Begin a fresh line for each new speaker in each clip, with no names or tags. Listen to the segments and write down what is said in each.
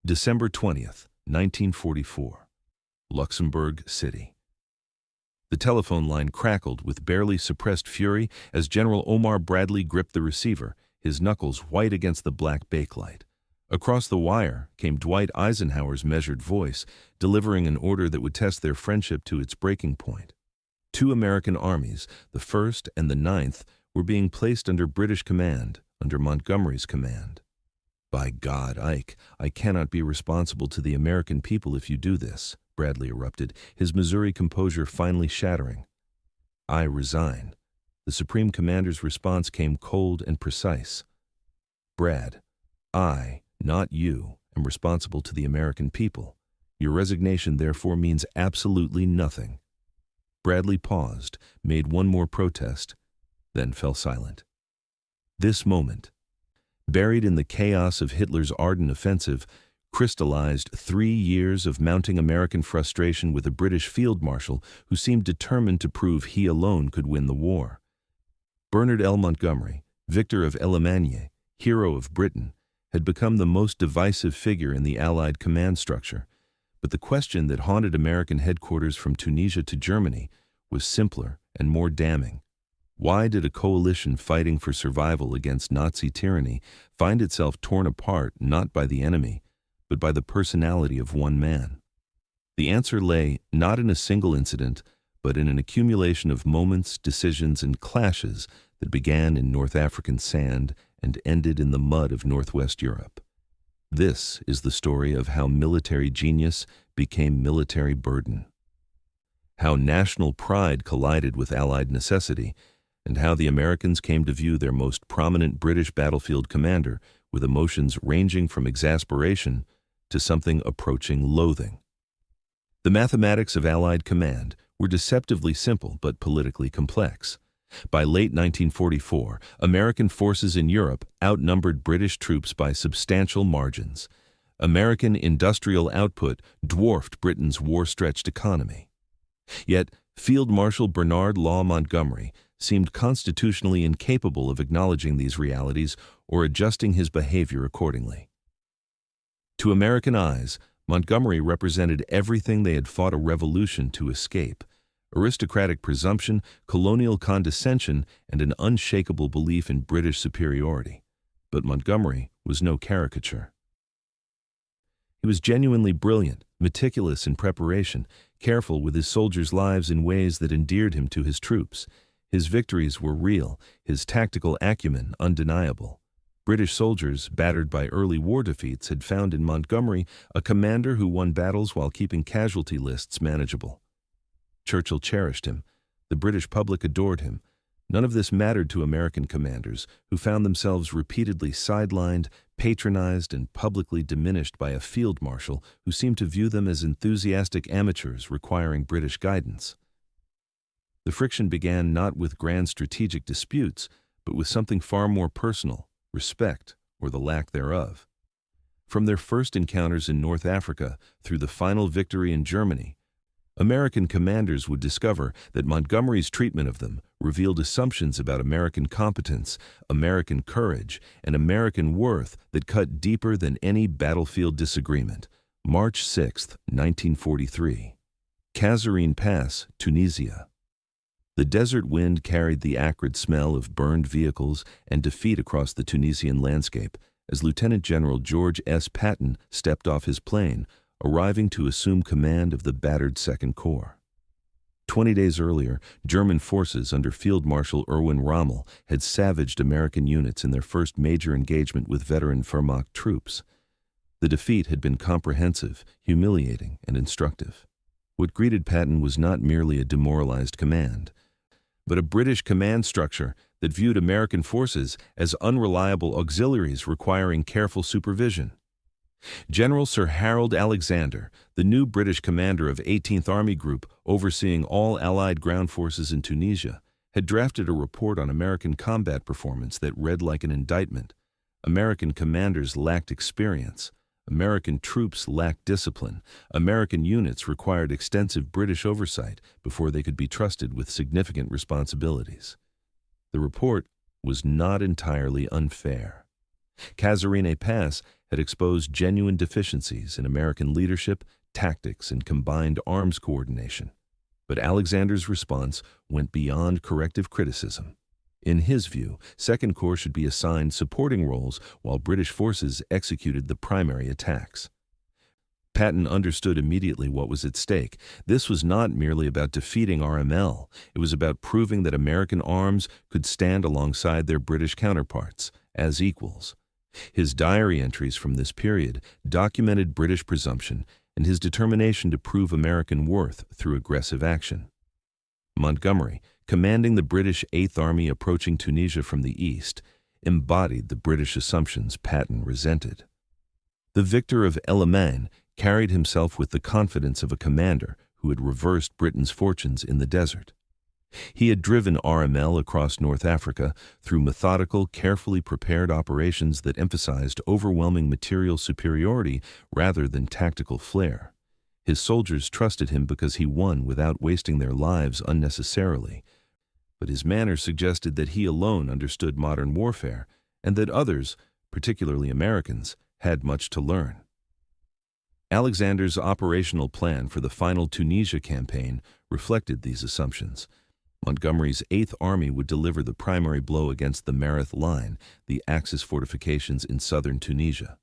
December 20th, 1944. Luxembourg City. The telephone line crackled with barely suppressed fury as General Omar Bradley gripped the receiver, his knuckles white against the black bakelite. Across the wire came Dwight Eisenhower's measured voice, delivering an order that would test their friendship to its breaking point. 2 American armies, the 1st and the 9th, were being placed under British command, under Montgomery's command. "By God, Ike, I cannot be responsible to the American people if you do this," Bradley erupted, his Missouri composure finally shattering. "I resign." The Supreme Commander's response came cold and precise. "Brad, I, not you, am responsible to the American people. Your resignation therefore means absolutely nothing." Bradley paused, made one more protest, then fell silent. This moment, buried in the chaos of Hitler's Ardennes offensive, crystallized 3 years of mounting American frustration with a British field marshal who seemed determined to prove he alone could win the war. Bernard Montgomery, victor of El Alamein, hero of Britain, had become the most divisive figure in the Allied command structure. But the question that haunted American headquarters from Tunisia to Germany was simpler and more damning. Why did a coalition fighting for survival against Nazi tyranny find itself torn apart not by the enemy, but by the personality of one man? The answer lay not in a single incident, but in an accumulation of moments, decisions, and clashes that began in North African sand and ended in the mud of Northwest Europe. This is the story of how military genius became military burden, how national pride collided with Allied necessity, and how the Americans came to view their most prominent British battlefield commander with emotions ranging from exasperation to something approaching loathing. The mathematics of Allied command were deceptively simple but politically complex. By late 1944, American forces in Europe outnumbered British troops by substantial margins. American industrial output dwarfed Britain's war-stretched economy. Yet, Field Marshal Bernard Montgomery seemed constitutionally incapable of acknowledging these realities or adjusting his behavior accordingly. To American eyes, Montgomery represented everything they had fought a revolution to escape: aristocratic presumption, colonial condescension, and an unshakable belief in British superiority. But Montgomery was no caricature. He was genuinely brilliant, meticulous in preparation, careful with his soldiers' lives in ways that endeared him to his troops. His victories were real, his tactical acumen undeniable. British soldiers, battered by early war defeats, had found in Montgomery a commander who won battles while keeping casualty lists manageable. Churchill cherished him. The British public adored him. None of this mattered to American commanders, who found themselves repeatedly sidelined, patronized, and publicly diminished by a field marshal who seemed to view them as enthusiastic amateurs requiring British guidance. The friction began not with grand strategic disputes, but with something far more personal: respect, or the lack thereof. From their first encounters in North Africa through the final victory in Germany, American commanders would discover that Montgomery's treatment of them revealed assumptions about American competence, American courage, and American worth that cut deeper than any battlefield disagreement. March 6, 1943. Kasserine Pass, Tunisia. The desert wind carried the acrid smell of burned vehicles and defeat across the Tunisian landscape as Lieutenant General George S. Patton stepped off his plane, arriving to assume command of the battered Second Corps. 20 days earlier, German forces under Field Marshal Erwin Rommel had savaged American units in their first major engagement with veteran Wehrmacht troops. The defeat had been comprehensive, humiliating, and instructive. What greeted Patton was not merely a demoralized command, but a British command structure that viewed American forces as unreliable auxiliaries requiring careful supervision. General Sir Harold Alexander, the new British commander of 18th Army Group overseeing all Allied ground forces in Tunisia, had drafted a report on American combat performance that read like an indictment. American commanders lacked experience. American troops lacked discipline. American units required extensive British oversight before they could be trusted with significant responsibilities. The report was not entirely unfair. Kasserine Pass had exposed genuine deficiencies in American leadership, tactics, and combined arms coordination. But Alexander's response went beyond corrective criticism. In his view, Second Corps should be assigned supporting roles while British forces executed the primary attacks. Patton understood immediately what was at stake. This was not merely about defeating RML. It was about proving that American arms could stand alongside their British counterparts as equals. His diary entries from this period documented British presumption and his determination to prove American worth through aggressive action. Montgomery, commanding the British Eighth Army approaching Tunisia from the east, embodied the British assumptions Patton resented. The victor of El Alamein carried himself with the confidence of a commander who had reversed Britain's fortunes in the desert. He had driven RML across North Africa through methodical, carefully prepared operations that emphasized overwhelming material superiority rather than tactical flair. His soldiers trusted him because he won without wasting their lives unnecessarily. But his manner suggested that he alone understood modern warfare, and that others, particularly Americans, had much to learn. Alexander's operational plan for the final Tunisia campaign reflected these assumptions. Montgomery's Eighth Army would deliver the primary blow against the Mareth Line, the Axis fortifications in southern Tunisia.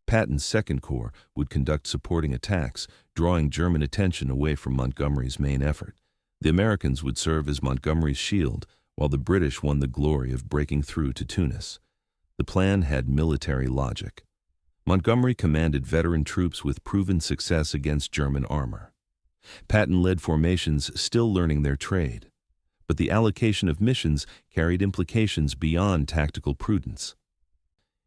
Patton's Second Corps would conduct supporting attacks, drawing German attention away from Montgomery's main effort. The Americans would serve as Montgomery's shield, while the British won the glory of breaking through to Tunis. The plan had military logic. Montgomery commanded veteran troops with proven success against German armor. Patton led formations still learning their trade. But the allocation of missions carried implications beyond tactical prudence.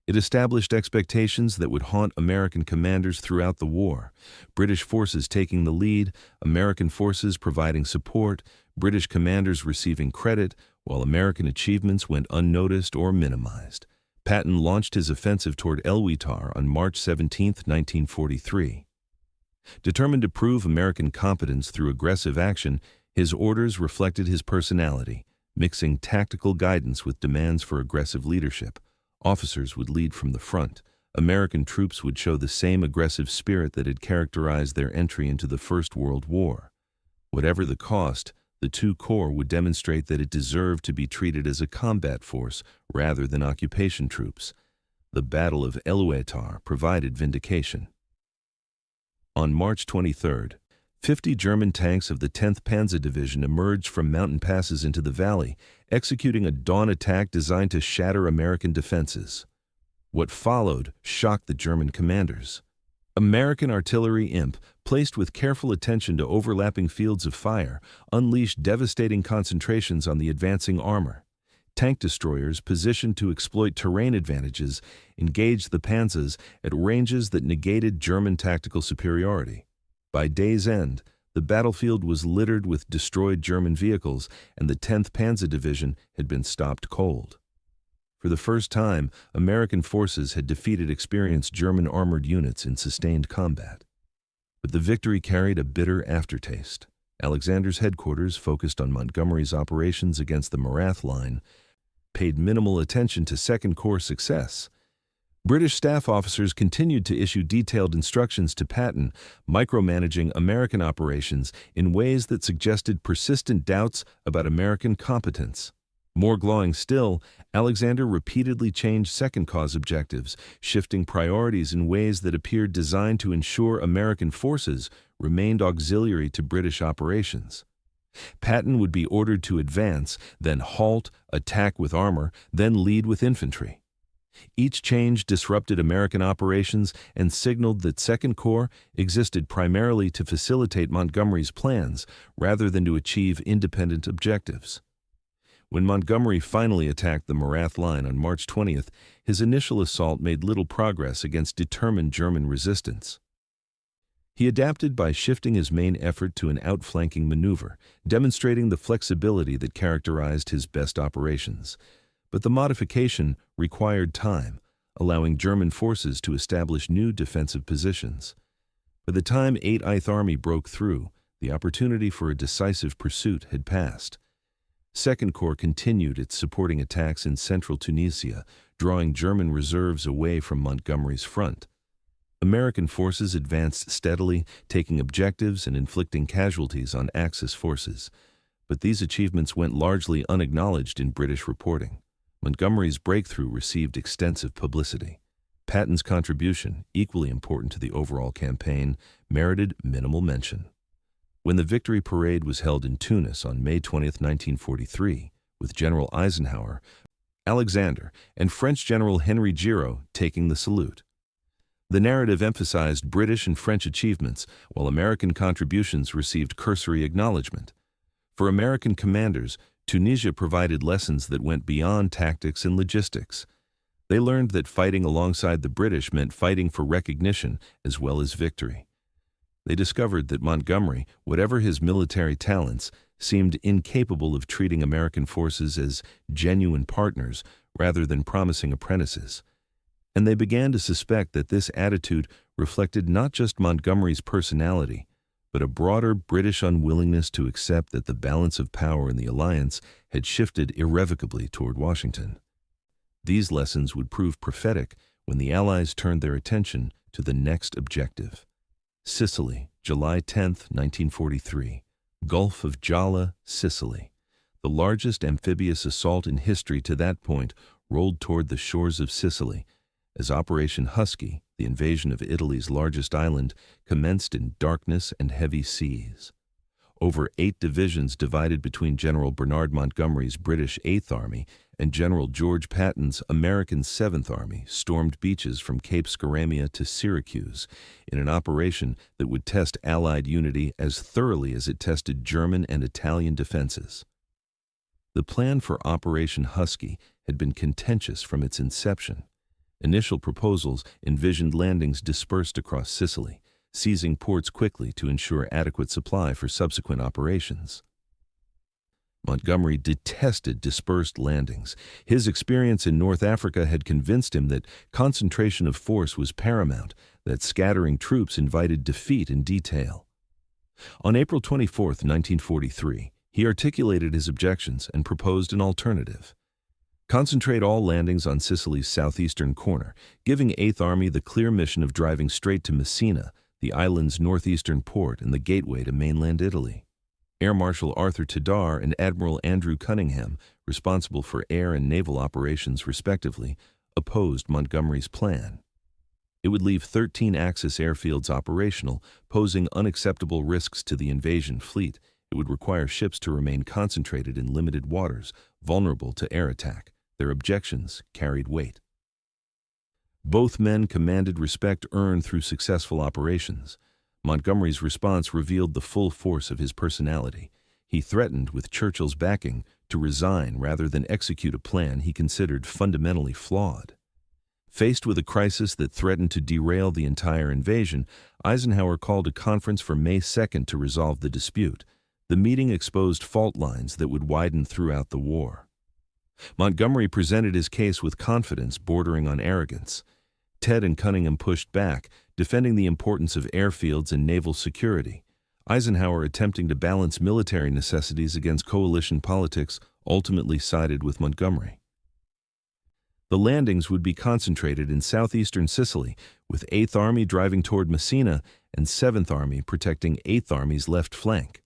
It established expectations that would haunt American commanders throughout the war: British forces taking the lead, American forces providing support, British commanders receiving credit, while American achievements went unnoticed or minimized. Patton launched his offensive toward Guettar on March 17, 1943. Determined to prove American competence through aggressive action, his orders reflected his personality, mixing tactical guidance with demands for aggressive leadership. Officers would lead from the front. American troops would show the same aggressive spirit that had characterized their entry into the First World War. Whatever the cost, the two corps would demonstrate that it deserved to be treated as a combat force rather than occupation troops. The Battle of Guettar provided vindication. On March 23rd, 50 German tanks of the 10th Panzer Division emerged from mountain passes into the valley, executing a dawn attack designed to shatter American defenses. What followed shocked the German commanders. American artillery imp, placed with careful attention to overlapping fields of fire, unleashed devastating concentrations on the advancing armor. Tank destroyers positioned to exploit terrain advantages engaged the Panzers at ranges that negated German tactical superiority. By day's end, the battlefield was littered with destroyed German vehicles, and the 10th Panzer Division had been stopped cold. For the first time, American forces had defeated experienced German armored units in sustained combat. But the victory carried a bitter aftertaste. Alexander's headquarters, focused on Montgomery's operations against the Mareth Line, paid minimal attention to Second Corps success. British staff officers continued to issue detailed instructions to Patton, micromanaging American operations in ways that suggested persistent doubts about American competence. More glowing still, Alexander repeatedly changed Second Corps objectives, shifting priorities in ways that appeared designed to ensure American forces remained auxiliary to British operations. Patton would be ordered to advance, then halt, attack with armor, then lead with infantry. Each change disrupted American operations and signaled that Second Corps existed primarily to facilitate Montgomery's plans rather than to achieve independent objectives. When Montgomery finally attacked the Mareth Line on March 20th, his initial assault made little progress against determined German resistance. He adapted by shifting his main effort to an outflanking maneuver, demonstrating the flexibility that characterized his best operations. But the modification required time, allowing German forces to establish new defensive positions. By the time 8th Army broke through, the opportunity for a decisive pursuit had passed. Second Corps continued its supporting attacks in central Tunisia, drawing German reserves away from Montgomery's front. American forces advanced steadily, taking objectives and inflicting casualties on Axis forces. But these achievements went largely unacknowledged in British reporting. Montgomery's breakthrough received extensive publicity. Patton's contribution, equally important to the overall campaign, merited minimal mention. When the victory parade was held in Tunis on May 20, 1943, with General Eisenhower, Alexander, and French General Henry Giraud taking the salute, the narrative emphasized British and French achievements, while American contributions received cursory acknowledgement. For American commanders, Tunisia provided lessons that went beyond tactics and logistics. They learned that fighting alongside the British meant fighting for recognition as well as victory. They discovered that Montgomery, whatever his military talents, seemed incapable of treating American forces as genuine partners rather than promising apprentices. And they began to suspect that this attitude reflected not just Montgomery's personality, but a broader British unwillingness to accept that the balance of power in the alliance had shifted irrevocably toward Washington. These lessons would prove prophetic when the Allies turned their attention to the next objective. Sicily, July 10, 1943. Gulf of Giolla, Sicily. The largest amphibious assault in history to that point rolled toward the shores of Sicily, as Operation Husky, the invasion of Italy's largest island, commenced in darkness and heavy seas. Over 8 divisions divided between General Bernard Montgomery's British 8th Army and General George Patton's American 7th Army stormed beaches from Cape Scaramia to Syracuse in an operation that would test Allied unity as thoroughly as it tested German and Italian defenses. The plan for Operation Husky had been contentious from its inception. Initial proposals envisioned landings dispersed across Sicily, seizing ports quickly to ensure adequate supply for subsequent operations. Montgomery detested dispersed landings. His experience in North Africa had convinced him that concentration of force was paramount, that scattering troops invited defeat in detail. On April 24, 1943, he articulated his objections and proposed an alternative. Concentrate all landings on Sicily's southeastern corner, giving 8th Army the clear mission of driving straight to Messina, the island's northeastern port and the gateway to mainland Italy. Air Marshal Arthur Tadar and Admiral Andrew Cunningham, responsible for air and naval operations respectively, opposed Montgomery's plan. It would leave 13 Axis airfields operational, posing unacceptable risks to the invasion fleet. It would require ships to remain concentrated in limited waters, vulnerable to air attack. Their objections carried weight. Both men commanded respect earned through successful operations. Montgomery's response revealed the full force of his personality. He threatened, with Churchill's backing, to resign rather than execute a plan he considered fundamentally flawed. Faced with a crisis that threatened to derail the entire invasion, Eisenhower called a conference for May 2 to resolve the dispute. The meeting exposed fault lines that would widen throughout the war. Montgomery presented his case with confidence bordering on arrogance. Ted and Cunningham pushed back, defending the importance of airfields and naval security. Eisenhower, attempting to balance military necessities against coalition politics, ultimately sided with Montgomery. The landings would be concentrated in southeastern Sicily, with 8th Army driving toward Messina and 7th Army protecting 8th Army's left flank.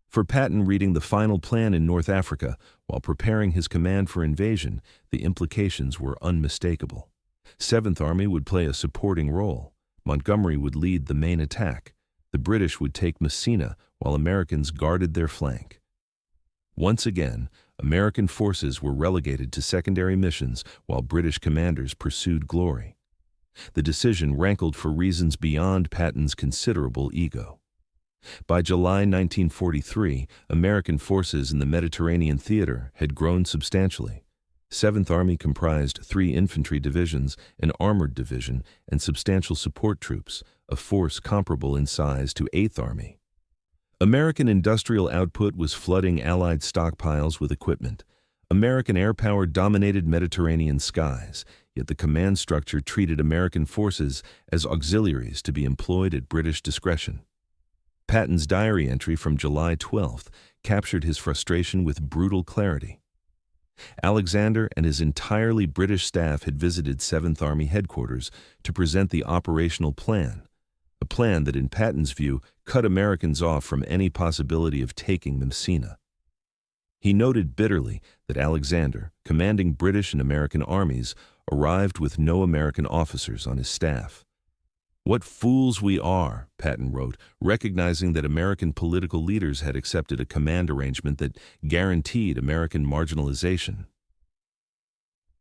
For Patton, reading the final plan in North Africa while preparing his command for invasion, the implications were unmistakable. 7th Army would play a supporting role. Montgomery would lead the main attack. The British would take Messina while Americans guarded their flank. Once again, American forces were relegated to secondary missions while British commanders pursued glory. The decision rankled for reasons beyond Patton's considerable ego. By July 1943, American forces in the Mediterranean theater had grown substantially. 7th Army comprised 3 infantry divisions, an armored division, and substantial support troops, a force comparable in size to 8th Army. American industrial output was flooding Allied stockpiles with equipment. American air power dominated Mediterranean skies, yet the command structure treated American forces as auxiliaries to be employed at British discretion. Patton's diary entry from July 12th captured his frustration with brutal clarity. Alexander and his entirely British staff had visited 7th Army headquarters to present the operational plan, a plan that in Patton's view cut Americans off from any possibility of taking Messina. He noted bitterly that Alexander, commanding British and American armies, arrived with no American officers on his staff. "What fools we are," Patton wrote, recognizing that American political leaders had accepted a command arrangement that guaranteed American marginalization.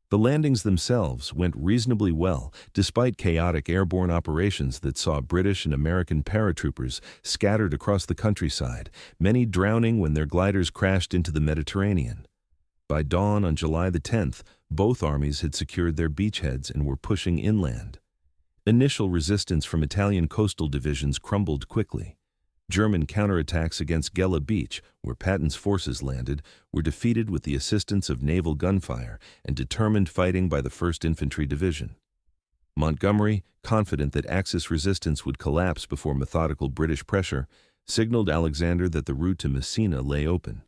The landings themselves went reasonably well, despite chaotic airborne operations that saw British and American paratroopers scattered across the countryside, many drowning when their gliders crashed into the Mediterranean. By dawn on July the 10th, both armies had secured their beachheads and were pushing inland. Initial resistance from Italian coastal divisions crumbled quickly. German counterattacks against Gela Beach, where Patton's forces landed, were defeated with the assistance of naval gunfire and determined fighting by the 1st Infantry Division. Montgomery, confident that Axis resistance would collapse before methodical British pressure, signaled Alexander that the route to Messina lay open.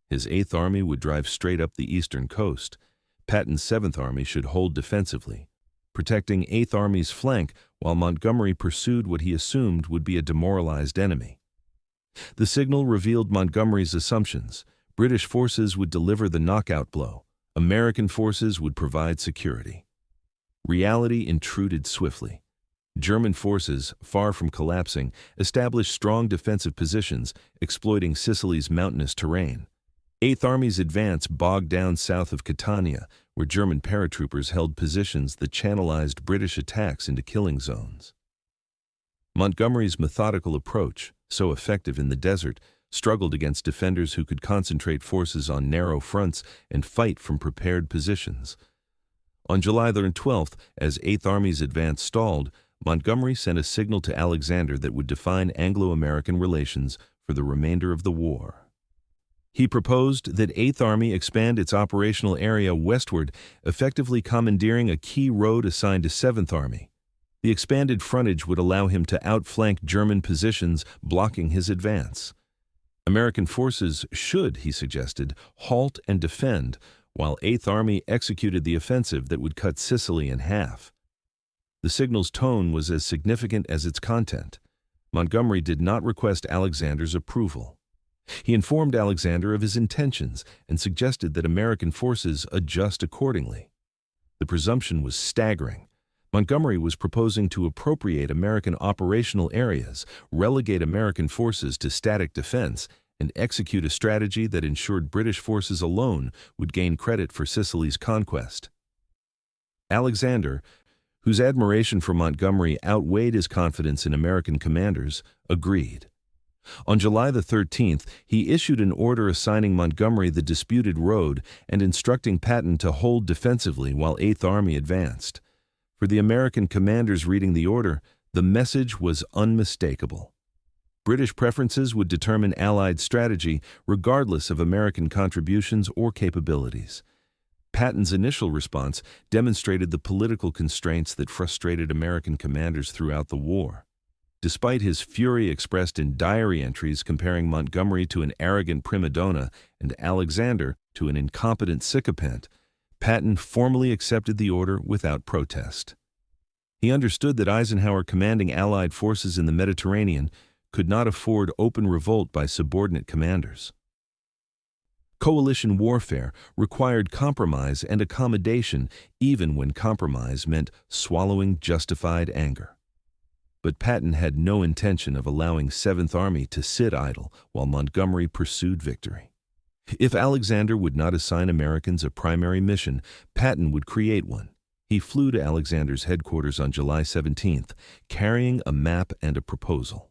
His 8th Army would drive straight up the eastern coast. Patton's 7th Army should hold defensively, protecting 8th Army's flank while Montgomery pursued what he assumed would be a demoralized enemy. The signal revealed Montgomery's assumptions. British forces would deliver the knockout blow. American forces would provide security. Reality intruded swiftly. German forces, far from collapsing, established strong defensive positions, exploiting Sicily's mountainous terrain. 8th Army's advance bogged down south of Catania, where German paratroopers held positions that channelized British attacks into killing zones. Montgomery's methodical approach, so effective in the desert, struggled against defenders who could concentrate forces on narrow fronts and fight from prepared positions. On July 12th, as 8th Army's advance stalled, Montgomery sent a signal to Alexander that would define Anglo-American relations for the remainder of the war. He proposed that 8th Army expand its operational area westward, effectively commandeering a key road assigned to 7th Army. The expanded frontage would allow him to outflank German positions blocking his advance. American forces should, he suggested, halt and defend, while 8th Army executed the offensive that would cut Sicily in half. The signal's tone was as significant as its content. Montgomery did not request Alexander's approval. He informed Alexander of his intentions and suggested that American forces adjust accordingly. The presumption was staggering. Montgomery was proposing to appropriate American operational areas, relegate American forces to static defense, and execute a strategy that ensured British forces alone would gain credit for Sicily's conquest. Alexander, whose admiration for Montgomery outweighed his confidence in American commanders, agreed. On July the 13th, he issued an order assigning Montgomery the disputed road and instructing Patton to hold defensively while 8th Army advanced. For the American commanders reading the order, the message was unmistakable. British preferences would determine Allied strategy regardless of American contributions or capabilities. Patton's initial response demonstrated the political constraints that frustrated American commanders throughout the war. Despite his fury expressed in diary entries comparing Montgomery to an arrogant prima donna and Alexander to an incompetent sycophant, Patton formally accepted the order without protest. He understood that Eisenhower commanding Allied forces in the Mediterranean could not afford open revolt by subordinate commanders. Coalition warfare required compromise and accommodation, even when compromise meant swallowing justified anger. But Patton had no intention of allowing 7th Army to sit idle while Montgomery pursued victory. If Alexander would not assign Americans a primary mission, Patton would create one. He flew to Alexander's headquarters on July 17th, carrying a map and a proposal.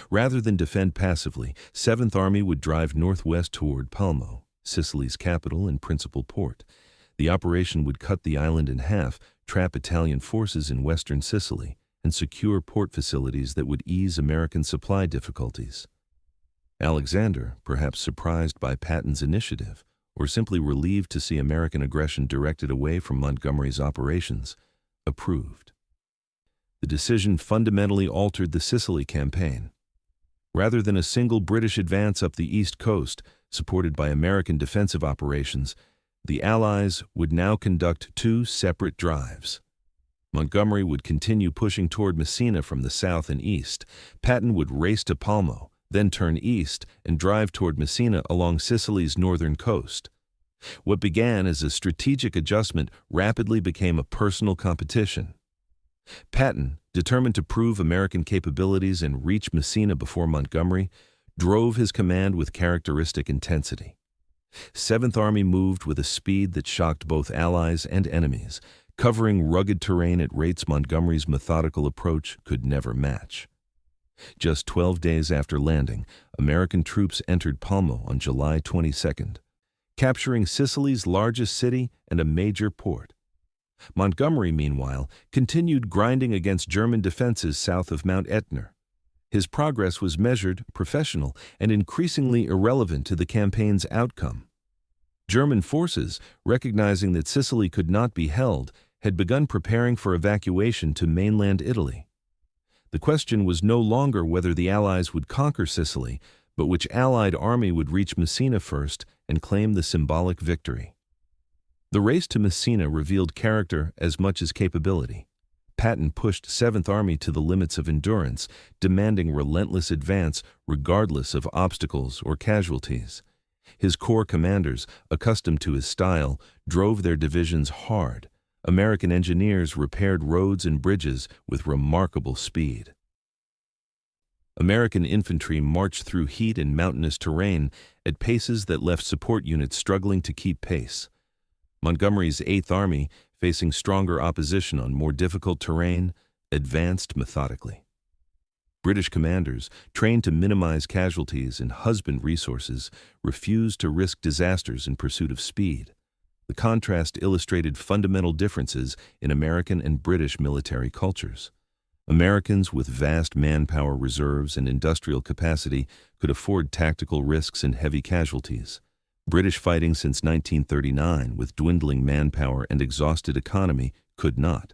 Rather than defend passively, 7th Army would drive northwest toward Palmo, Sicily's capital and principal port. The operation would cut the island in half, trap Italian forces in western Sicily, and secure port facilities that would ease American supply difficulties. Alexander, perhaps surprised by Patton's initiative, or simply relieved to see American aggression directed away from Montgomery's operations, approved. The decision fundamentally altered the Sicily campaign. Rather than a single British advance up the east coast, supported by American defensive operations, the Allies would now conduct two separate drives. Montgomery would continue pushing toward Messina from the south and east. Patton would race to Palmo, then turn east and drive toward Messina along Sicily's northern coast. What began as a strategic adjustment rapidly became a personal competition. Patton, determined to prove American capabilities and reach Messina before Montgomery, drove his command with characteristic intensity. 7th Army moved with a speed that shocked both allies and enemies, covering rugged terrain at rates Montgomery's methodical approach could never match. Just 12 days after landing, American troops entered Palmo on July 22nd, capturing Sicily's largest city and a major port. Montgomery, meanwhile, continued grinding against German defenses south of Mount Etna. His progress was measured, professional, and increasingly irrelevant to the campaign's outcome. German forces, recognizing that Sicily could not be held, had begun preparing for evacuation to mainland Italy. The question was no longer whether the Allies would conquer Sicily, but which Allied army would reach Messina first and claim the symbolic victory. The race to Messina revealed character as much as capability. Patton pushed 7th Army to the limits of endurance, demanding relentless advance regardless of obstacles or casualties. His corps commanders, accustomed to his style, drove their divisions hard. American engineers repaired roads and bridges with remarkable speed. American infantry marched through heat and mountainous terrain at paces that left support units struggling to keep pace. Montgomery's 8th Army, facing stronger opposition on more difficult terrain, advanced methodically. British commanders, trained to minimize casualties and husband resources, refused to risk disasters in pursuit of speed. The contrast illustrated fundamental differences in American and British military cultures. Americans with vast manpower reserves and industrial capacity could afford tactical risks and heavy casualties. British fighting since 1939, with dwindling manpower and exhausted economy, could not.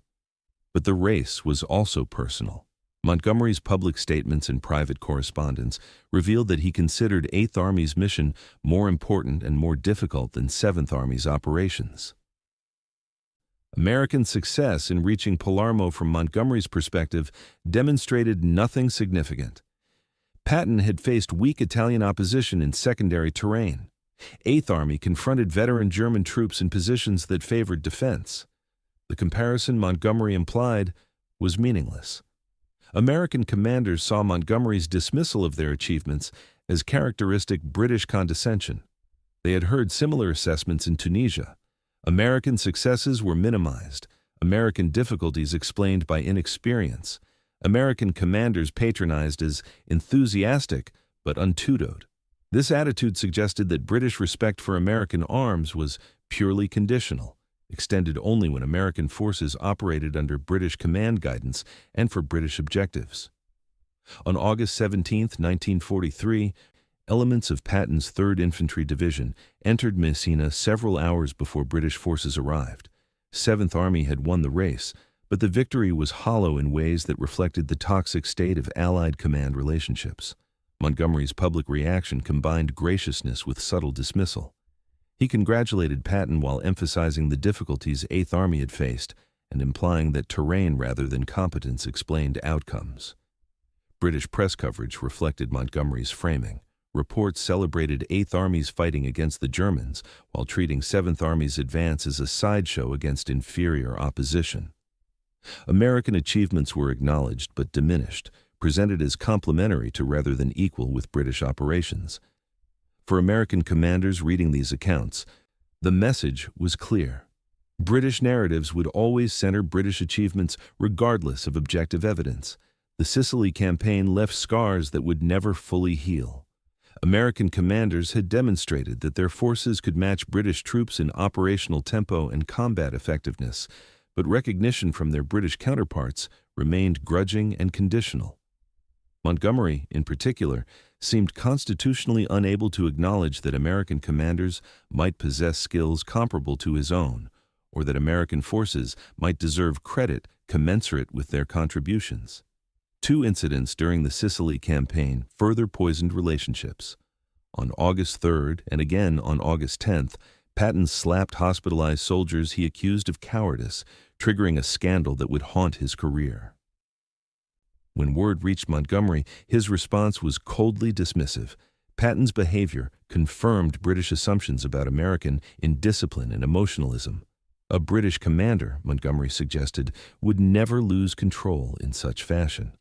But the race was also personal. Montgomery's public statements and private correspondence revealed that he considered 8th Army's mission more important and more difficult than 7th Army's operations. American success in reaching Palermo from Montgomery's perspective demonstrated nothing significant. Patton had faced weak Italian opposition in secondary terrain. 8th Army confronted veteran German troops in positions that favored defense. The comparison Montgomery implied was meaningless. American commanders saw Montgomery's dismissal of their achievements as characteristic British condescension. They had heard similar assessments in Tunisia. American successes were minimized, American difficulties explained by inexperience, American commanders patronized as enthusiastic but untutored. This attitude suggested that British respect for American arms was purely conditional, extended only when American forces operated under British command guidance and for British objectives. On August 17, 1943, elements of Patton's 3rd Infantry Division entered Messina several hours before British forces arrived. 7th Army had won the race, but the victory was hollow in ways that reflected the toxic state of Allied command relationships. Montgomery's public reaction combined graciousness with subtle dismissal. He congratulated Patton while emphasizing the difficulties 8th Army had faced and implying that terrain rather than competence explained outcomes. British press coverage reflected Montgomery's framing. Reports celebrated 8th Army's fighting against the Germans while treating 7th Army's advance as a sideshow against inferior opposition. American achievements were acknowledged but diminished, presented as complementary to rather than equal with British operations. For American commanders reading these accounts, the message was clear. British narratives would always center British achievements regardless of objective evidence. The Sicily campaign left scars that would never fully heal. American commanders had demonstrated that their forces could match British troops in operational tempo and combat effectiveness, but recognition from their British counterparts remained grudging and conditional. Montgomery, in particular, seemed constitutionally unable to acknowledge that American commanders might possess skills comparable to his own, or that American forces might deserve credit commensurate with their contributions. Two incidents during the Sicily campaign further poisoned relationships. On August 3rd and again on August 10th, Patton slapped hospitalized soldiers he accused of cowardice, triggering a scandal that would haunt his career. When word reached Montgomery, his response was coldly dismissive. Patton's behavior confirmed British assumptions about American indiscipline and emotionalism. A British commander, Montgomery suggested, would never lose control in such fashion.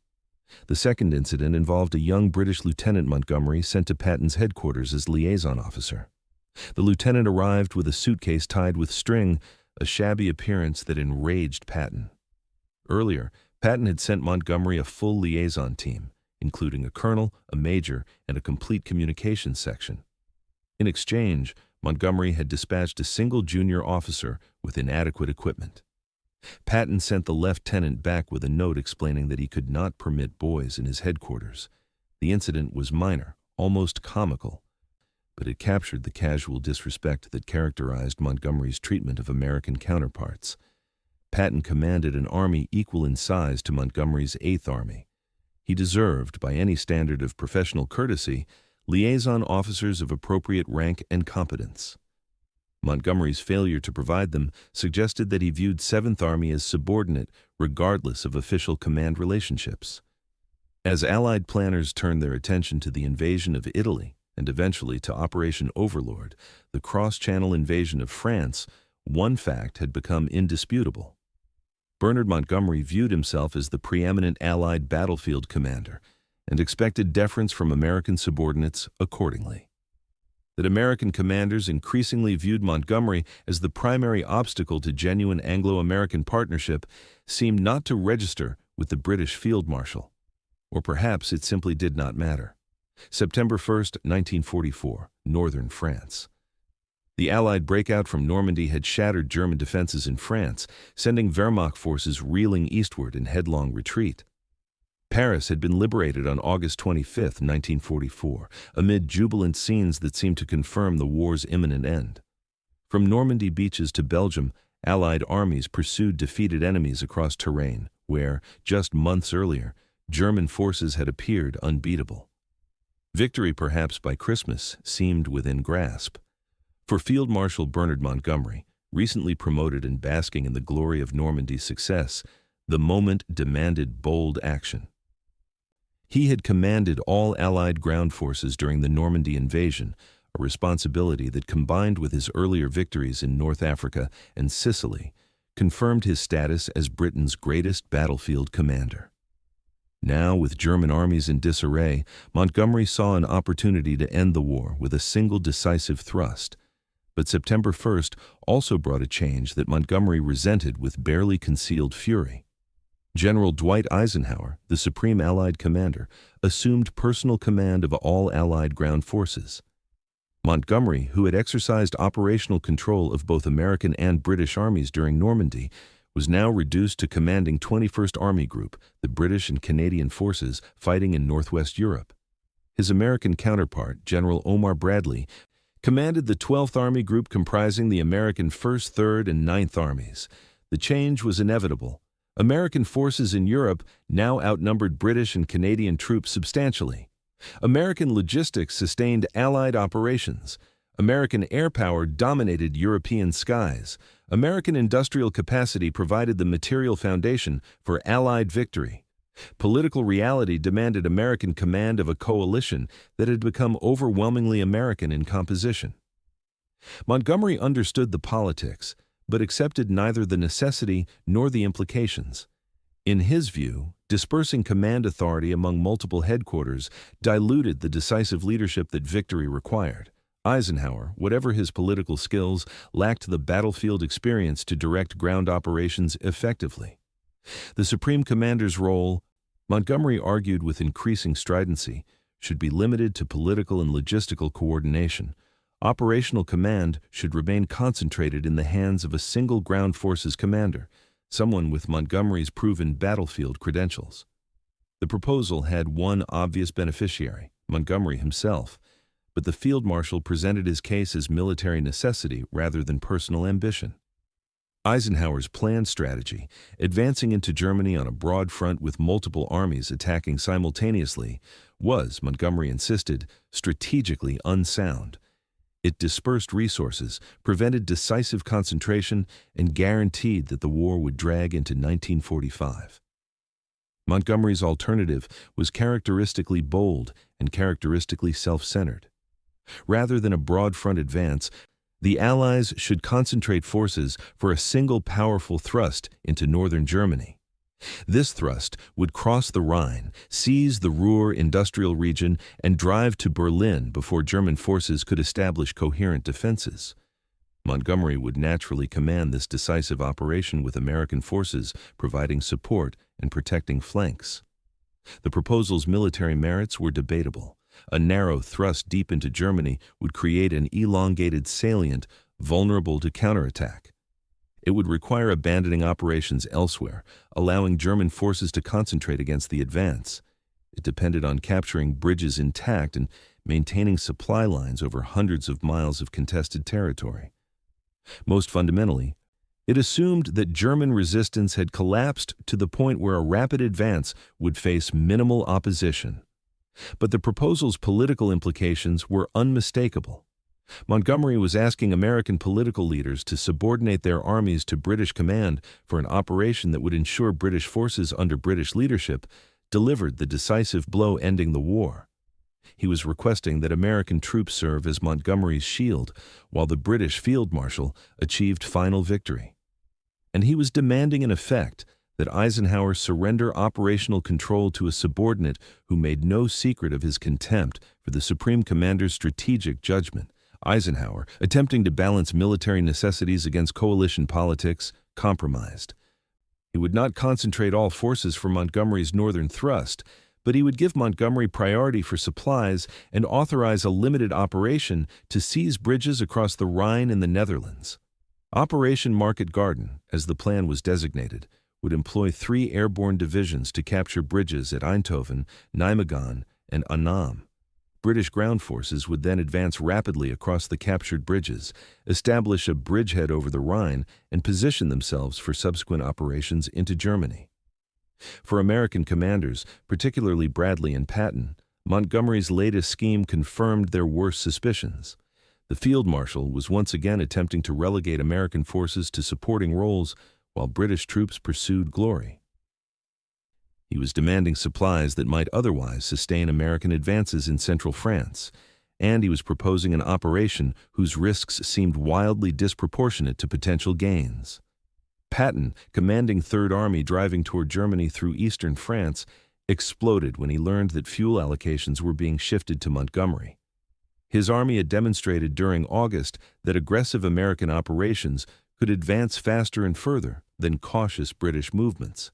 The second incident involved a young British Lieutenant Montgomery sent to Patton's headquarters as liaison officer. The lieutenant arrived with a suitcase tied with string, a shabby appearance that enraged Patton. Earlier, Patton had sent Montgomery a full liaison team, including a colonel, a major, and a complete communications section. In exchange, Montgomery had dispatched a single junior officer with inadequate equipment. Patton sent the lieutenant back with a note explaining that he could not permit boys in his headquarters. The incident was minor, almost comical, but it captured the casual disrespect that characterized Montgomery's treatment of American counterparts. Patton commanded an army equal in size to Montgomery's 8th Army. He deserved, by any standard of professional courtesy, liaison officers of appropriate rank and competence. Montgomery's failure to provide them suggested that he viewed 7th Army as subordinate regardless of official command relationships. As Allied planners turned their attention to the invasion of Italy and eventually to Operation Overlord, the cross-channel invasion of France, one fact had become indisputable. Bernard Montgomery viewed himself as the preeminent Allied battlefield commander and expected deference from American subordinates accordingly. That American commanders increasingly viewed Montgomery as the primary obstacle to genuine Anglo-American partnership seemed not to register with the British Field Marshal. Or perhaps it simply did not matter. September 1st, 1944, northern France. The Allied breakout from Normandy had shattered German defenses in France, sending Wehrmacht forces reeling eastward in headlong retreat. Paris had been liberated on August 25, 1944, amid jubilant scenes that seemed to confirm the war's imminent end. From Normandy beaches to Belgium, Allied armies pursued defeated enemies across terrain where, just months earlier, German forces had appeared unbeatable. Victory, perhaps by Christmas, seemed within grasp. For Field Marshal Bernard Montgomery, recently promoted and basking in the glory of Normandy's success, the moment demanded bold action. He had commanded all Allied ground forces during the Normandy invasion, a responsibility that, combined with his earlier victories in North Africa and Sicily, confirmed his status as Britain's greatest battlefield commander. Now, with German armies in disarray, Montgomery saw an opportunity to end the war with a single decisive thrust. But September 1st also brought a change that Montgomery resented with barely concealed fury. General Dwight Eisenhower, the Supreme Allied Commander, assumed personal command of all Allied ground forces. Montgomery, who had exercised operational control of both American and British armies during Normandy, was now reduced to commanding 21st Army Group, the British and Canadian forces fighting in Northwest Europe. His American counterpart, General Omar Bradley, commanded the 12th Army Group comprising the American 1st, 3rd, and 9th Armies. The change was inevitable. American forces in Europe now outnumbered British and Canadian troops substantially. American logistics sustained Allied operations. American air power dominated European skies. American industrial capacity provided the material foundation for Allied victory. Political reality demanded American command of a coalition that had become overwhelmingly American in composition. Montgomery understood the politics, but accepted neither the necessity nor the implications. In his view, dispersing command authority among multiple headquarters diluted the decisive leadership that victory required. Eisenhower, whatever his political skills, lacked the battlefield experience to direct ground operations effectively. The Supreme Commander's role, Montgomery argued with increasing stridency, should be limited to political and logistical coordination. Operational command should remain concentrated in the hands of a single ground forces commander, someone with Montgomery's proven battlefield credentials. The proposal had one obvious beneficiary, Montgomery himself, but the field marshal presented his case as military necessity rather than personal ambition. Eisenhower's planned strategy, advancing into Germany on a broad front with multiple armies attacking simultaneously, was, Montgomery insisted, strategically unsound. It dispersed resources, prevented decisive concentration, and guaranteed that the war would drag into 1945. Montgomery's alternative was characteristically bold and characteristically self-centered. Rather than a broad-front advance, the Allies should concentrate forces for a single powerful thrust into northern Germany. This thrust would cross the Rhine, seize the Ruhr industrial region, and drive to Berlin before German forces could establish coherent defenses. Montgomery would naturally command this decisive operation with American forces providing support and protecting flanks. The proposal's military merits were debatable. A narrow thrust deep into Germany would create an elongated salient vulnerable to counterattack. It would require abandoning operations elsewhere, allowing German forces to concentrate against the advance. It depended on capturing bridges intact and maintaining supply lines over hundreds of miles of contested territory. Most fundamentally, it assumed that German resistance had collapsed to the point where a rapid advance would face minimal opposition. But the proposal's political implications were unmistakable. Montgomery was asking American political leaders to subordinate their armies to British command for an operation that would ensure British forces under British leadership delivered the decisive blow ending the war. He was requesting that American troops serve as Montgomery's shield, while the British field marshal achieved final victory. And he was demanding, in effect, that Eisenhower surrender operational control to a subordinate who made no secret of his contempt for the Supreme Commander's strategic judgment. Eisenhower, attempting to balance military necessities against coalition politics, compromised. He would not concentrate all forces for Montgomery's northern thrust, but he would give Montgomery priority for supplies and authorize a limited operation to seize bridges across the Rhine in the Netherlands. Operation Market Garden, as the plan was designated, would employ 3 airborne divisions to capture bridges at Eindhoven, Nijmegen, and Annam. British ground forces would then advance rapidly across the captured bridges, establish a bridgehead over the Rhine, and position themselves for subsequent operations into Germany. For American commanders, particularly Bradley and Patton, Montgomery's latest scheme confirmed their worst suspicions. The field marshal was once again attempting to relegate American forces to supporting roles while British troops pursued glory. He was demanding supplies that might otherwise sustain American advances in central France, and he was proposing an operation whose risks seemed wildly disproportionate to potential gains. Patton, commanding Third Army driving toward Germany through eastern France, exploded when he learned that fuel allocations were being shifted to Montgomery. His army had demonstrated during August that aggressive American operations could advance faster and further than cautious British movements.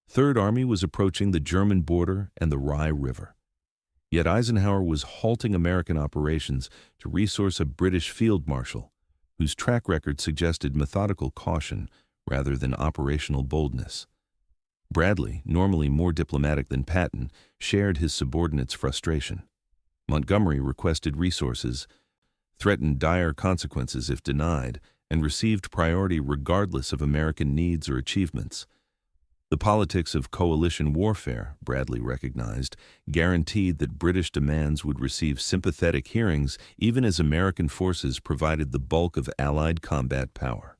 Third Army was approaching the German border and the Rye River. Yet Eisenhower was halting American operations to resource a British field marshal, whose track record suggested methodical caution rather than operational boldness. Bradley, normally more diplomatic than Patton, shared his subordinates' frustration. Montgomery requested resources, threatened dire consequences if denied, and received priority regardless of American needs or achievements. The politics of coalition warfare, Bradley recognized, guaranteed that British demands would receive sympathetic hearings even as American forces provided the bulk of Allied combat power.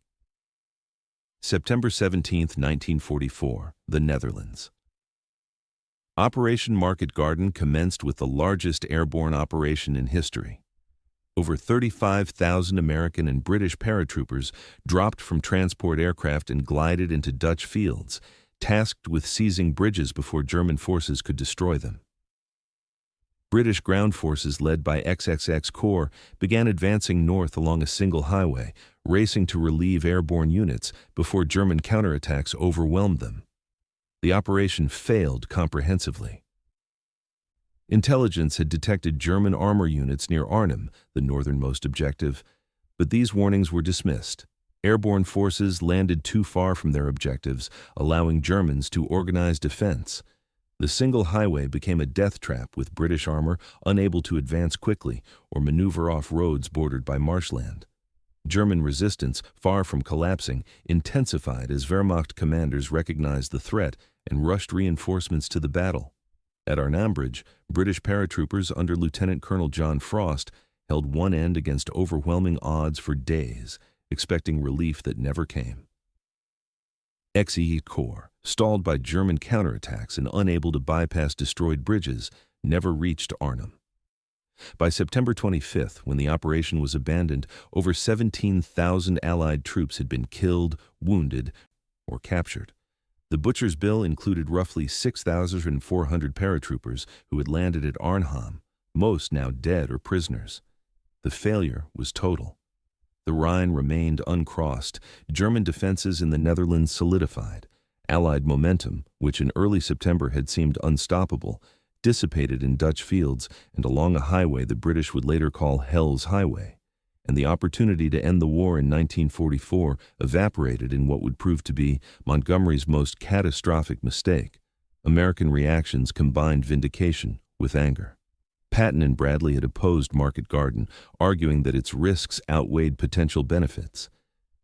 September 17, 1944, the Netherlands. Operation Market Garden commenced with the largest airborne operation in history. Over 35,000 American and British paratroopers dropped from transport aircraft and glided into Dutch fields, tasked with seizing bridges before German forces could destroy them. British ground forces led by XXX Corps began advancing north along a single highway, racing to relieve airborne units before German counterattacks overwhelmed them. The operation failed comprehensively. Intelligence had detected German armor units near Arnhem, the northernmost objective, but these warnings were dismissed. Airborne forces landed too far from their objectives, allowing Germans to organize defense. The single highway became a death trap with British armor unable to advance quickly or maneuver off roads bordered by marshland. German resistance, far from collapsing, intensified as Wehrmacht commanders recognized the threat and rushed reinforcements to the battle. At Arnhem-Bridge, British paratroopers under Lieutenant Colonel John Frost held one end against overwhelming odds for days, expecting relief that never came. Exeat Corps, stalled by German counterattacks and unable to bypass destroyed bridges, never reached Arnhem. By September 25th, when the operation was abandoned, over 17,000 Allied troops had been killed, wounded, or captured. The butcher's bill included roughly 6,400 paratroopers who had landed at Arnhem, most now dead or prisoners. The failure was total. The Rhine remained uncrossed. German defenses in the Netherlands solidified. Allied momentum, which in early September had seemed unstoppable, dissipated in Dutch fields and along a highway the British would later call Hell's Highway, and the opportunity to end the war in 1944 evaporated in what would prove to be Montgomery's most catastrophic mistake. American reactions combined vindication with anger. Patton and Bradley had opposed Market Garden, arguing that its risks outweighed potential benefits.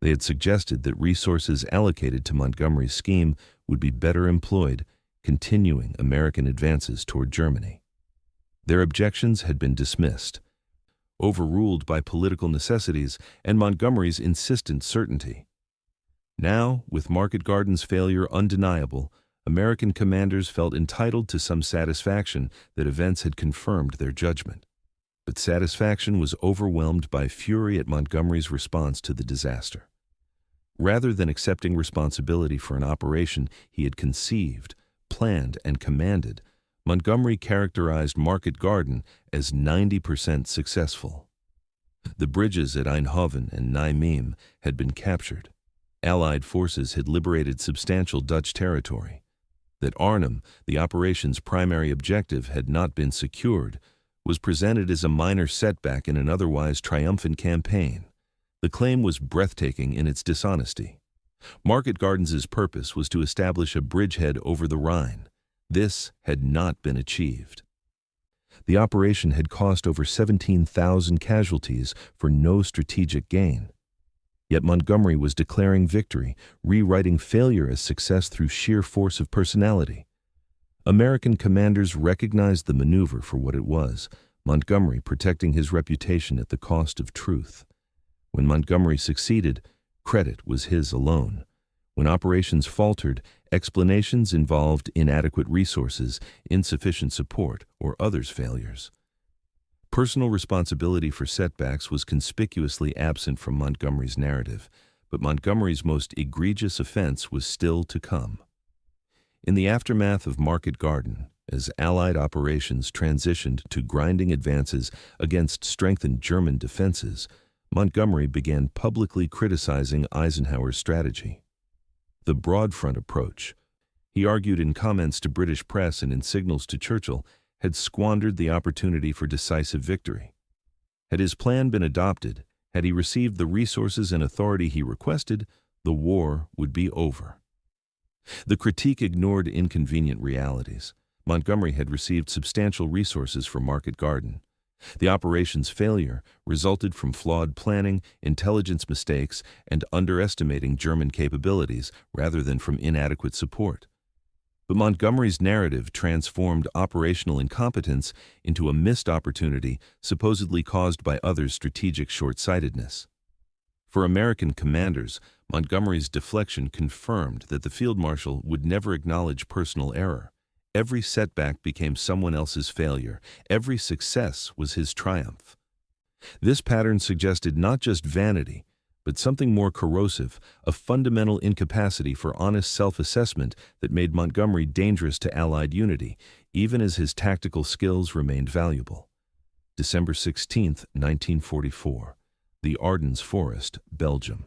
They had suggested that resources allocated to Montgomery's scheme would be better employed continuing American advances toward Germany. Their objections had been dismissed, overruled by political necessities and Montgomery's insistent certainty. Now, with Market Garden's failure undeniable, American commanders felt entitled to some satisfaction that events had confirmed their judgment. But satisfaction was overwhelmed by fury at Montgomery's response to the disaster. Rather than accepting responsibility for an operation he had conceived, planned, and commanded, Montgomery characterized Market Garden as 90% successful. The bridges at Eindhoven and Nijmegen had been captured. Allied forces had liberated substantial Dutch territory. That Arnhem, the operation's primary objective, had not been secured, was presented as a minor setback in an otherwise triumphant campaign. The claim was breathtaking in its dishonesty. Market Garden's purpose was to establish a bridgehead over the Rhine. This had not been achieved. The operation had cost over 17,000 casualties for no strategic gain. Yet Montgomery was declaring victory, rewriting failure as success through sheer force of personality. American commanders recognized the maneuver for what it was, Montgomery protecting his reputation at the cost of truth. When Montgomery succeeded, credit was his alone. When operations faltered, explanations involved inadequate resources, insufficient support, or others' failures. Personal responsibility for setbacks was conspicuously absent from Montgomery's narrative, but Montgomery's most egregious offense was still to come. In the aftermath of Market Garden, as Allied operations transitioned to grinding advances against strengthened German defenses, Montgomery began publicly criticizing Eisenhower's strategy. The broad front approach, he argued in comments to British press and in signals to Churchill, had squandered the opportunity for decisive victory. Had his plan been adopted, had he received the resources and authority he requested, the war would be over. The critique ignored inconvenient realities. Montgomery had received substantial resources for Market Garden. The operation's failure resulted from flawed planning, intelligence mistakes, and underestimating German capabilities rather than from inadequate support. But Montgomery's narrative transformed operational incompetence into a missed opportunity supposedly caused by others' strategic short-sightedness. For American commanders, Montgomery's deflection confirmed that the field marshal would never acknowledge personal error. Every setback became someone else's failure. Every success was his triumph. This pattern suggested not just vanity, but something more corrosive, a fundamental incapacity for honest self-assessment that made Montgomery dangerous to Allied unity, even as his tactical skills remained valuable. December 16, 1944. The Ardennes Forest, Belgium.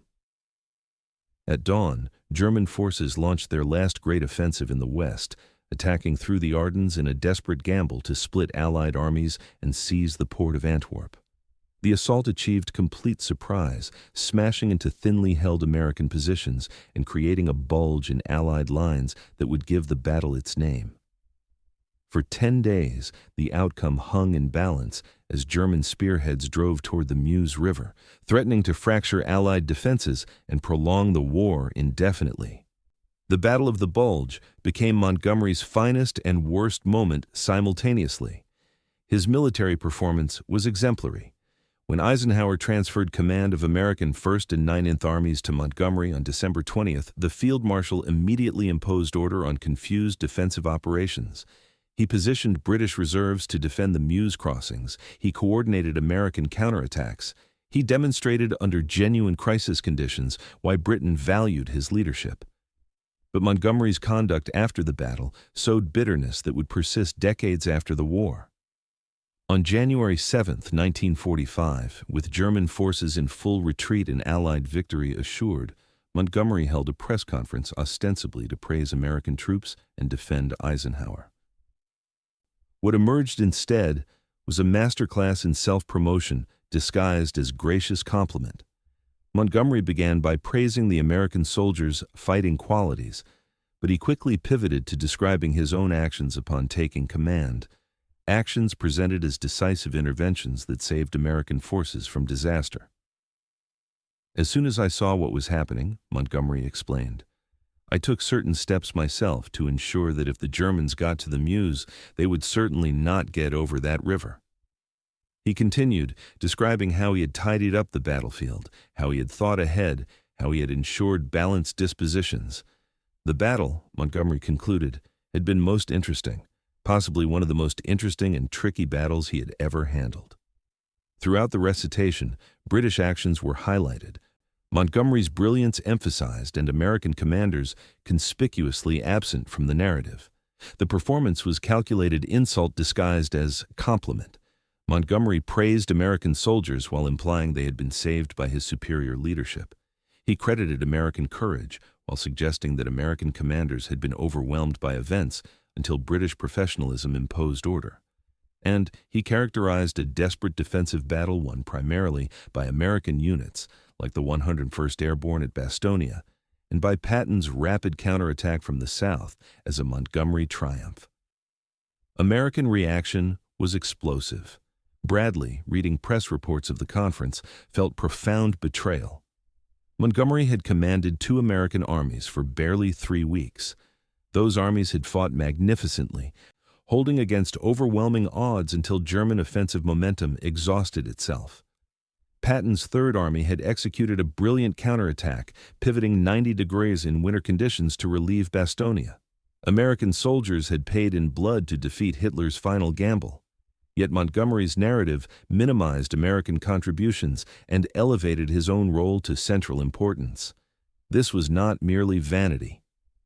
At dawn, German forces launched their last great offensive in the West, attacking through the Ardennes in a desperate gamble to split Allied armies and seize the port of Antwerp. The assault achieved complete surprise, smashing into thinly held American positions and creating a bulge in Allied lines that would give the battle its name. For 10 days, the outcome hung in balance as German spearheads drove toward the Meuse River, threatening to fracture Allied defenses and prolong the war indefinitely. The Battle of the Bulge became Montgomery's finest and worst moment simultaneously. His military performance was exemplary. When Eisenhower transferred command of American 1st and 9th Armies to Montgomery on December 20th, the Field Marshal immediately imposed order on confused defensive operations. He positioned British reserves to defend the Meuse crossings. He coordinated American counterattacks. He demonstrated under genuine crisis conditions why Britain valued his leadership. But Montgomery's conduct after the battle sowed bitterness that would persist decades after the war. On January 7, 1945, with German forces in full retreat and Allied victory assured, Montgomery held a press conference ostensibly to praise American troops and defend Eisenhower. What emerged instead was a masterclass in self-promotion disguised as gracious compliment. Montgomery began by praising the American soldiers' fighting qualities, but he quickly pivoted to describing his own actions upon taking command, actions presented as decisive interventions that saved American forces from disaster. As soon as I saw what was happening, Montgomery explained, I took certain steps myself to ensure that if the Germans got to the Meuse, they would certainly not get over that river. He continued, describing how he had tidied up the battlefield, how he had thought ahead, how he had ensured balanced dispositions. The battle, Montgomery concluded, had been most interesting, possibly one of the most interesting and tricky battles he had ever handled. Throughout the recitation, British actions were highlighted, Montgomery's brilliance emphasized, and American commanders conspicuously absent from the narrative. The performance was calculated insult disguised as compliment. Montgomery praised American soldiers while implying they had been saved by his superior leadership. He credited American courage while suggesting that American commanders had been overwhelmed by events until British professionalism imposed order. And he characterized a desperate defensive battle won primarily by American units, like the 101st Airborne at Bastonia, and by Patton's rapid counterattack from the south as a Montgomery triumph. American reaction was explosive. Bradley, reading press reports of the conference, felt profound betrayal. Montgomery had commanded 2 American armies for barely 3 weeks. Those armies had fought magnificently, holding against overwhelming odds until German offensive momentum exhausted itself. Patton's Third Army had executed a brilliant counterattack, pivoting 90 degrees in winter conditions to relieve Bastonia. American soldiers had paid in blood to defeat Hitler's final gamble. Yet Montgomery's narrative minimized American contributions and elevated his own role to central importance. This was not merely vanity.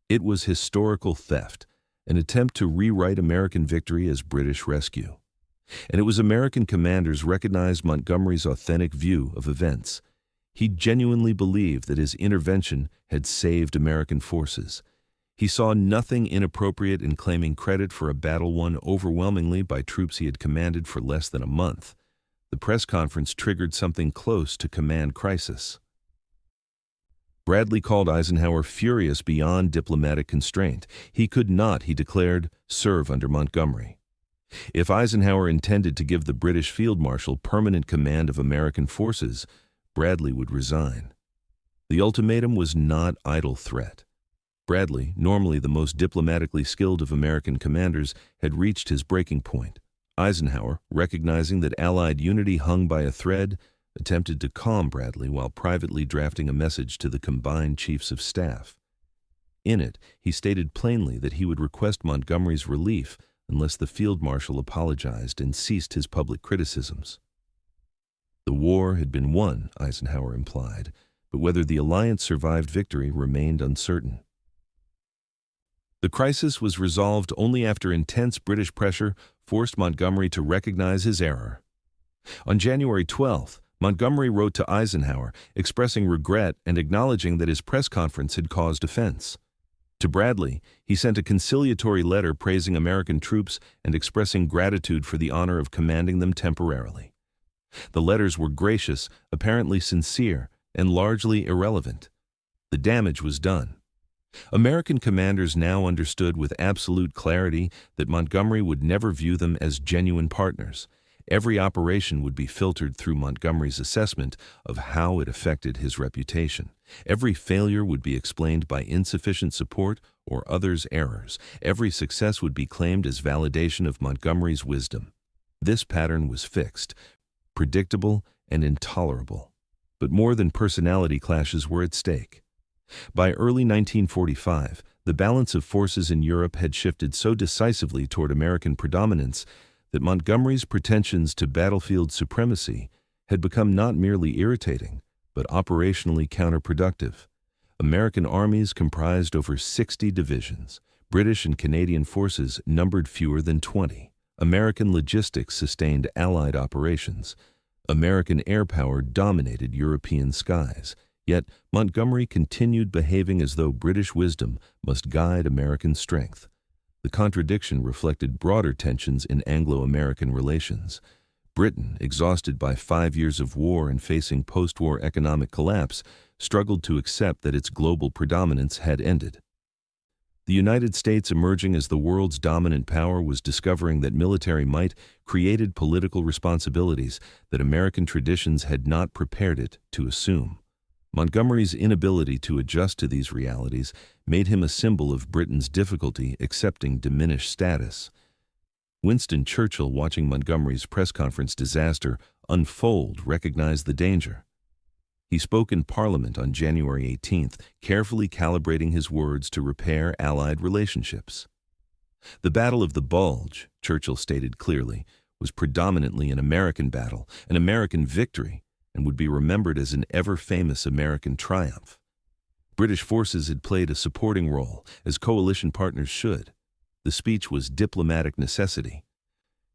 It was historical theft, an attempt to rewrite American victory as British rescue. And it was American commanders recognized Montgomery's authentic view of events. He genuinely believed that his intervention had saved American forces. He saw nothing inappropriate in claiming credit for a battle won overwhelmingly by troops he had commanded for less than a month. The press conference triggered something close to command crisis. Bradley called Eisenhower furious beyond diplomatic constraint. He could not, he declared, serve under Montgomery. If Eisenhower intended to give the British Field Marshal permanent command of American forces, Bradley would resign. The ultimatum was not idle threat. Bradley, normally the most diplomatically skilled of American commanders, had reached his breaking point. Eisenhower, recognizing that Allied unity hung by a thread, attempted to calm Bradley while privately drafting a message to the combined chiefs of staff. In it, he stated plainly that he would request Montgomery's relief unless the Field Marshal apologized and ceased his public criticisms. The war had been won, Eisenhower implied, but whether the alliance survived victory remained uncertain. The crisis was resolved only after intense British pressure forced Montgomery to recognize his error. On January 12th, Montgomery wrote to Eisenhower, expressing regret and acknowledging that his press conference had caused offense. To Bradley, he sent a conciliatory letter praising American troops and expressing gratitude for the honor of commanding them temporarily. The letters were gracious, apparently sincere, and largely irrelevant. The damage was done. American commanders now understood with absolute clarity that Montgomery would never view them as genuine partners. Every operation would be filtered through Montgomery's assessment of how it affected his reputation. Every failure would be explained by insufficient support or others' errors. Every success would be claimed as validation of Montgomery's wisdom. This pattern was fixed, predictable, and intolerable. But more than personality clashes were at stake. By early 1945, the balance of forces in Europe had shifted so decisively toward American predominance that Montgomery's pretensions to battlefield supremacy had become not merely irritating, but operationally counterproductive. American armies comprised over 60 divisions. British and Canadian forces numbered fewer than 20. American logistics sustained Allied operations. American air power dominated European skies. Yet Montgomery continued behaving as though British wisdom must guide American strength. The contradiction reflected broader tensions in Anglo-American relations. Britain, exhausted by 5 years of war and facing post-war economic collapse, struggled to accept that its global predominance had ended. The United States, emerging as the world's dominant power, was discovering that military might created political responsibilities that American traditions had not prepared it to assume. Montgomery's inability to adjust to these realities made him a symbol of Britain's difficulty accepting diminished status. Winston Churchill, watching Montgomery's press conference disaster unfold, recognized the danger. He spoke in Parliament on January 18th, carefully calibrating his words to repair Allied relationships. The Battle of the Bulge, Churchill stated clearly, was predominantly an American battle, an American victory, and would be remembered as an ever-famous American triumph. British forces had played a supporting role, as coalition partners should. The speech was diplomatic necessity.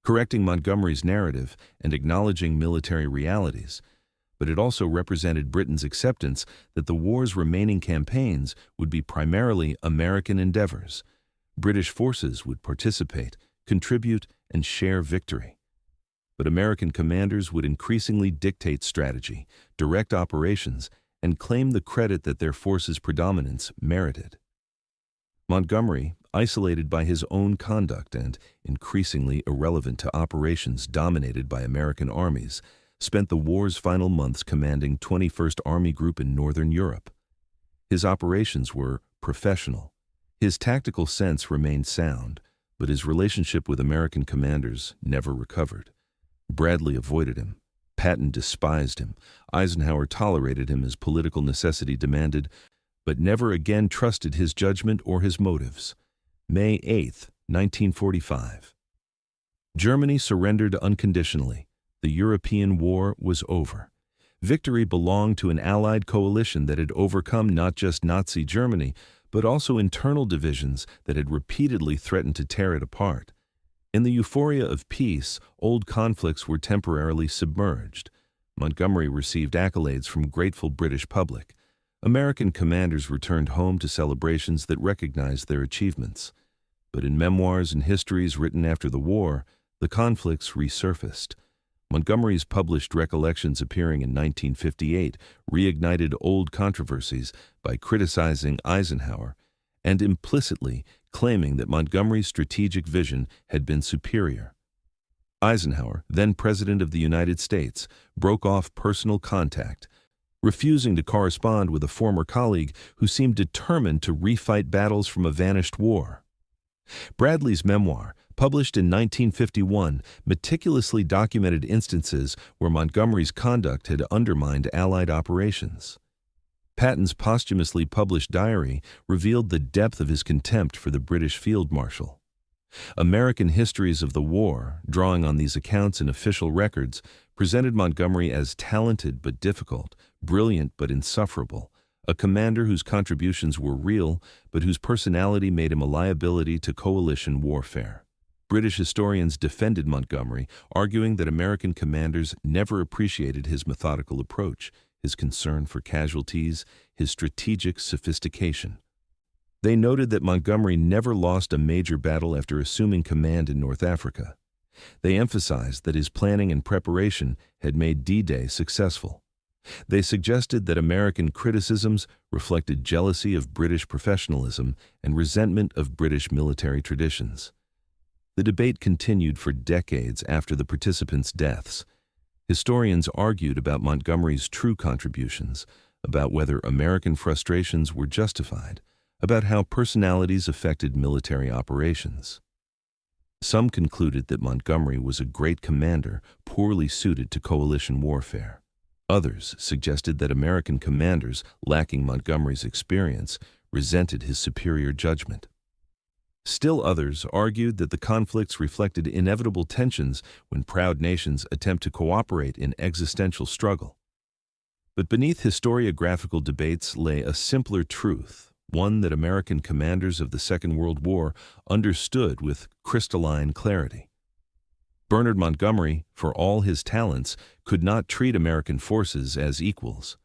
Correcting Montgomery's narrative and acknowledging military realities, but it also represented Britain's acceptance that the war's remaining campaigns would be primarily American endeavors. British forces would participate, contribute, and share victory. But American commanders would increasingly dictate strategy, direct operations, and claim the credit that their forces' predominance merited. Montgomery, isolated by his own conduct and increasingly irrelevant to operations dominated by American armies, spent the war's final months commanding 21st Army Group in Northern Europe. His operations were professional. His tactical sense remained sound, but his relationship with American commanders never recovered. Bradley avoided him. Patton despised him. Eisenhower tolerated him as political necessity demanded, but never again trusted his judgment or his motives. May 8, 1945. Germany surrendered unconditionally. The European war was over. Victory belonged to an Allied coalition that had overcome not just Nazi Germany, but also internal divisions that had repeatedly threatened to tear it apart. In the euphoria of peace, old conflicts were temporarily submerged. Montgomery received accolades from grateful British public. American commanders returned home to celebrations that recognized their achievements. But in memoirs and histories written after the war, the conflicts resurfaced. Montgomery's published recollections appearing in 1958 reignited old controversies by criticizing Eisenhower and implicitly claiming that Montgomery's strategic vision had been superior. Eisenhower, then President of the United States, broke off personal contact, refusing to correspond with a former colleague who seemed determined to refight battles from a vanished war. Bradley's memoir, published in 1951, meticulously documented instances where Montgomery's conduct had undermined Allied operations. Patton's posthumously published diary revealed the depth of his contempt for the British field marshal. American histories of the war, drawing on these accounts and official records, presented Montgomery as talented but difficult, brilliant but insufferable, a commander whose contributions were real but whose personality made him a liability to coalition warfare. British historians defended Montgomery, arguing that American commanders never appreciated his methodical approach, his concern for casualties, his strategic sophistication. They noted that Montgomery never lost a major battle after assuming command in North Africa. They emphasized that his planning and preparation had made D-Day successful. They suggested that American criticisms reflected jealousy of British professionalism and resentment of British military traditions. The debate continued for decades after the participants' deaths. Historians argued about Montgomery's true contributions, about whether American frustrations were justified, about how personalities affected military operations. Some concluded that Montgomery was a great commander, poorly suited to coalition warfare. Others suggested that American commanders, lacking Montgomery's experience, resented his superior judgment. Still others argued that the conflicts reflected inevitable tensions when proud nations attempt to cooperate in existential struggle. But beneath historiographical debates lay a simpler truth, one that American commanders of the Second World War understood with crystalline clarity. Bernard Montgomery, for all his talents, could not treat American forces as equals.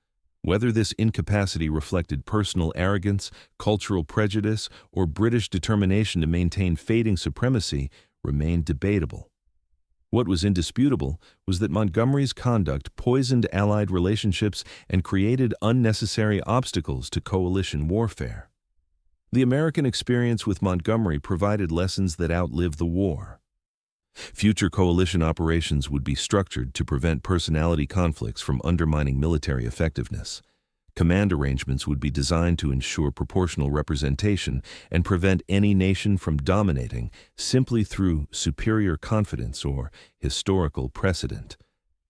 Whether this incapacity reflected personal arrogance, cultural prejudice, or British determination to maintain fading supremacy remained debatable. What was indisputable was that Montgomery's conduct poisoned Allied relationships and created unnecessary obstacles to coalition warfare. The American experience with Montgomery provided lessons that outlived the war. Future coalition operations would be structured to prevent personality conflicts from undermining military effectiveness. Command arrangements would be designed to ensure proportional representation and prevent any nation from dominating simply through superior confidence or historical precedent.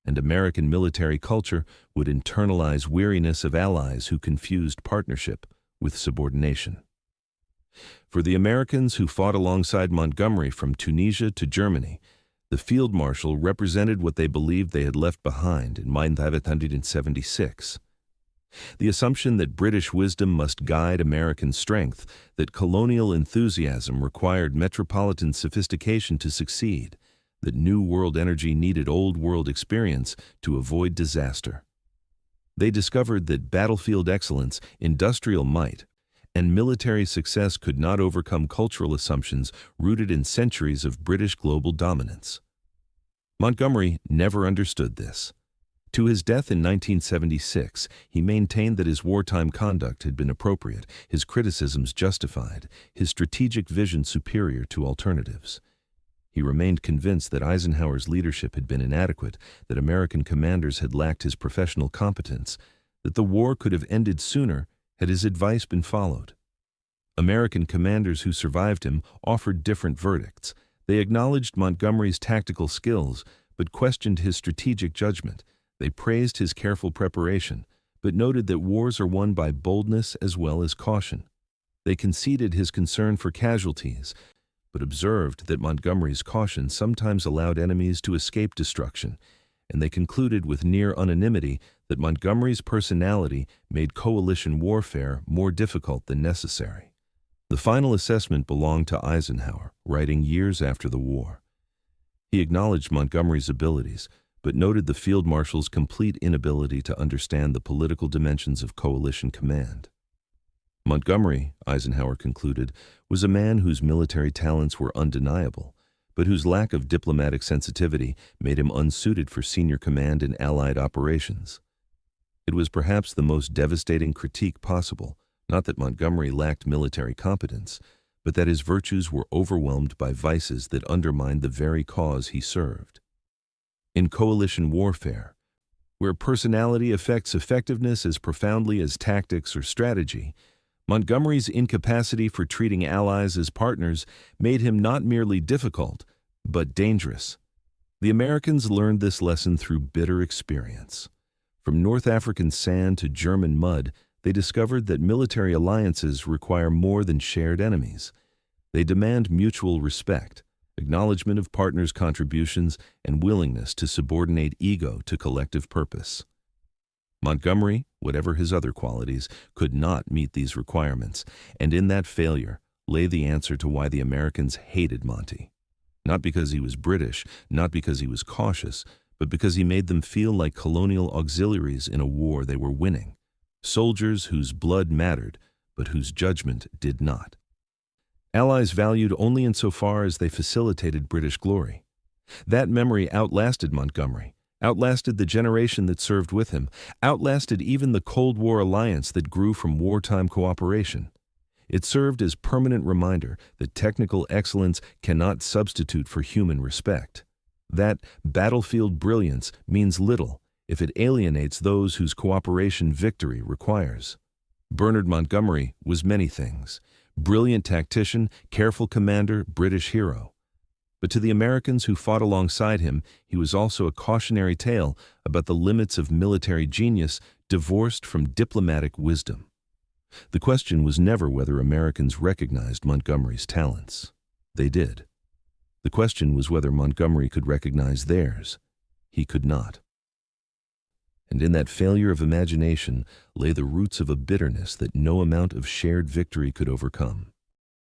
And American military culture would internalize weariness of allies who confused partnership with subordination. For the Americans who fought alongside Montgomery from Tunisia to Germany, the field marshal represented what they believed they had left behind in 1976. The assumption that British wisdom must guide American strength, that colonial enthusiasm required metropolitan sophistication to succeed, that New World energy needed Old World experience to avoid disaster. They discovered that battlefield excellence, industrial might, and military success could not overcome cultural assumptions rooted in centuries of British global dominance. Montgomery never understood this. To his death in 1976, he maintained that his wartime conduct had been appropriate, his criticisms justified, his strategic vision superior to alternatives. He remained convinced that Eisenhower's leadership had been inadequate, that American commanders had lacked his professional competence, that the war could have ended sooner had his advice been followed. American commanders who survived him offered different verdicts. They acknowledged Montgomery's tactical skills, but questioned his strategic judgment. They praised his careful preparation, but noted that wars are won by boldness as well as caution. They conceded his concern for casualties, but observed that Montgomery's caution sometimes allowed enemies to escape destruction, and they concluded with near unanimity that Montgomery's personality made coalition warfare more difficult than necessary. The final assessment belonged to Eisenhower, writing years after the war. He acknowledged Montgomery's abilities, but noted the field marshal's complete inability to understand the political dimensions of coalition command. Montgomery, Eisenhower concluded, was a man whose military talents were undeniable, but whose lack of diplomatic sensitivity made him unsuited for senior command in Allied operations. It was perhaps the most devastating critique possible, not that Montgomery lacked military competence, but that his virtues were overwhelmed by vices that undermined the very cause he served. In coalition warfare, where personality affects effectiveness as profoundly as tactics or strategy, Montgomery's incapacity for treating allies as partners made him not merely difficult, but dangerous. The Americans learned this lesson through bitter experience. From North African sand to German mud, they discovered that military alliances require more than shared enemies. They demand mutual respect, acknowledgement of partners' contributions, and willingness to subordinate ego to collective purpose. Montgomery, whatever his other qualities, could not meet these requirements, and in that failure lay the answer to why the Americans hated Monty. Not because he was British, not because he was cautious, but because he made them feel like colonial auxiliaries in a war they were winning, soldiers whose blood mattered, but whose judgment did not. Allies valued only insofar as they facilitated British glory. That memory outlasted Montgomery, outlasted the generation that served with him, outlasted even the Cold War alliance that grew from wartime cooperation. It served as permanent reminder that technical excellence cannot substitute for human respect. That battlefield brilliance means little if it alienates those whose cooperation victory requires. Bernard Montgomery was many things: brilliant tactician, careful commander, British hero. But to the Americans who fought alongside him, he was also a cautionary tale about the limits of military genius divorced from diplomatic wisdom. The question was never whether Americans recognized Montgomery's talents. They did. The question was whether Montgomery could recognize theirs. He could not. And in that failure of imagination lay the roots of a bitterness that no amount of shared victory could overcome.